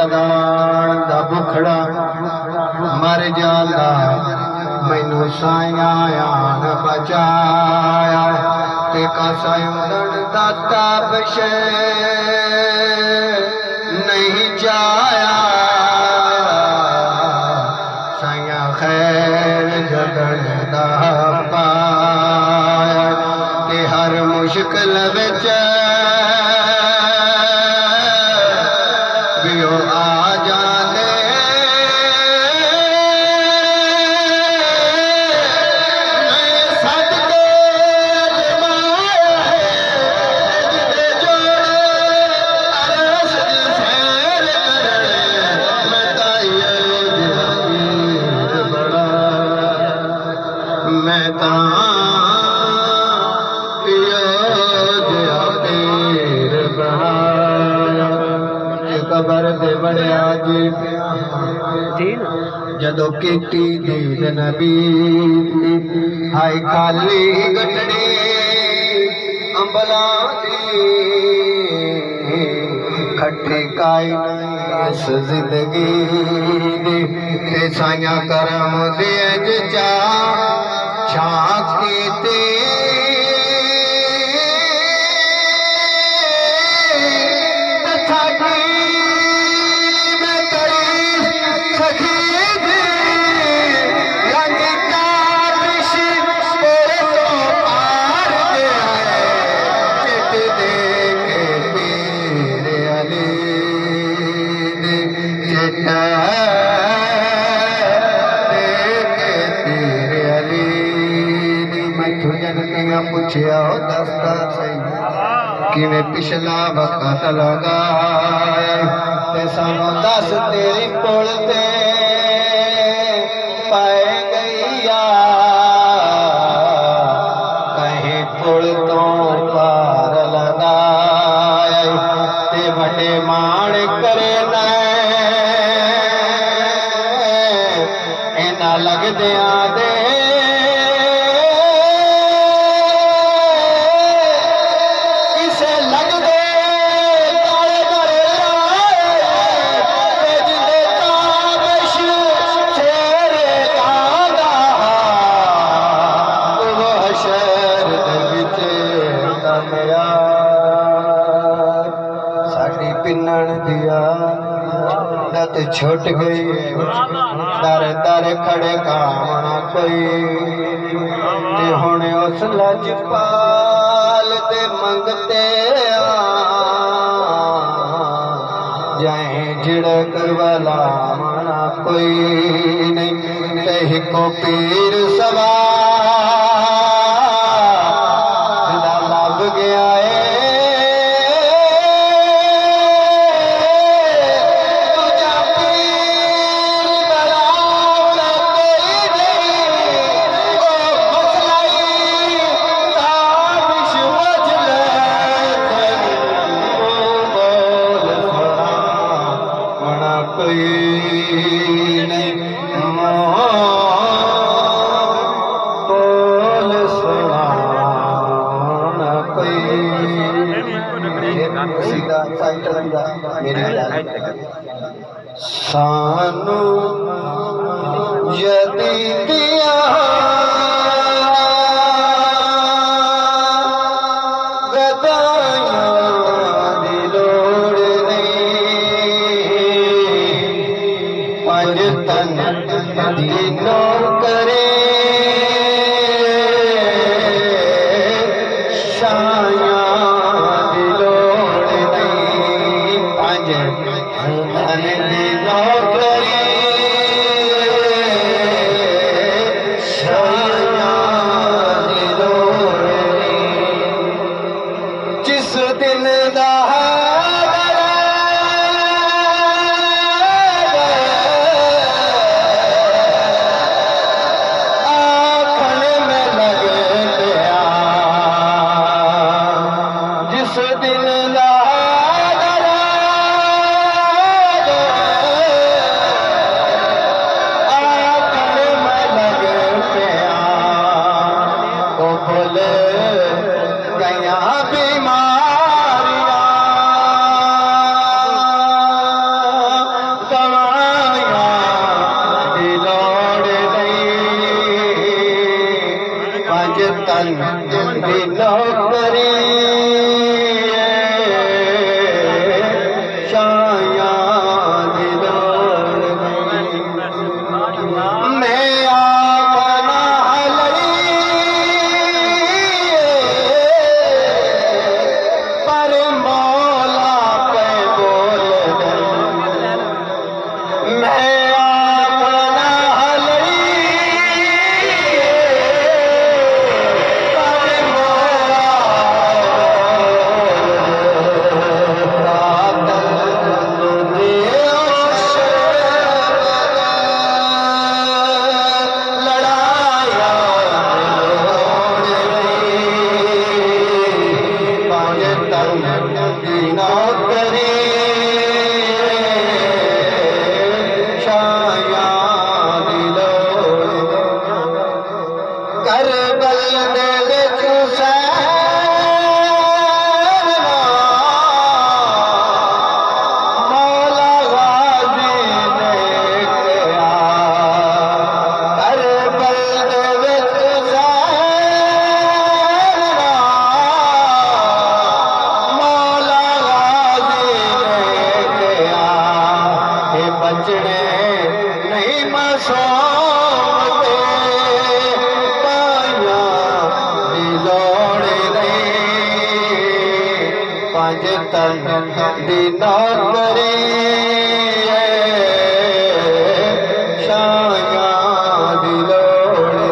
लदान दा बुखड़ा मर जांदा मैनू साया आन बचाया ते कसम दाता बशे नहीं जाया साया खैर जगन दा पाया ते हर मुश्किल विच भी ओ आ जाने कबर दे बड़िया जी जदों कीती दीद नबी हाय खाली गटड़ी अंबला दी खट्टी काई नहीं इस जिंदगी दी ते साया करम दे जा छाक कीती पूछिया दस्ता सही किवें पिछला वक्त लगा ते सानू दस तेरी पुल ते पाए गईया कहीं पुल तो पार लगाए ते बड़े मान करे न इना लगदिया दे छुट गई दर दर खड़े कामना कोई ते हुण उस लजपाल दे मंगते जाए झिड़क वाला मना कोई नहीं ते हिको पीर सवार लभ गया है सानू यदि दिया गदाइयां दी लोड़ नहीं पंज तन दी नौकरी दिल। तन दी नौकरी तन दी नौकरी शायां दी लोड़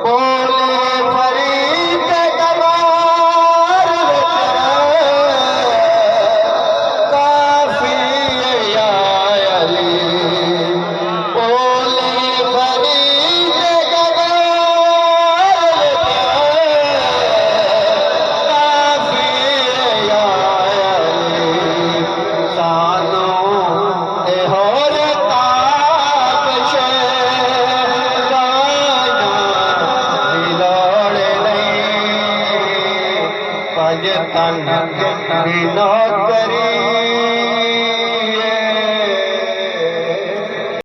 बोले फरीद दरबार काफी या अली बोले फरीद तन दी नौकरी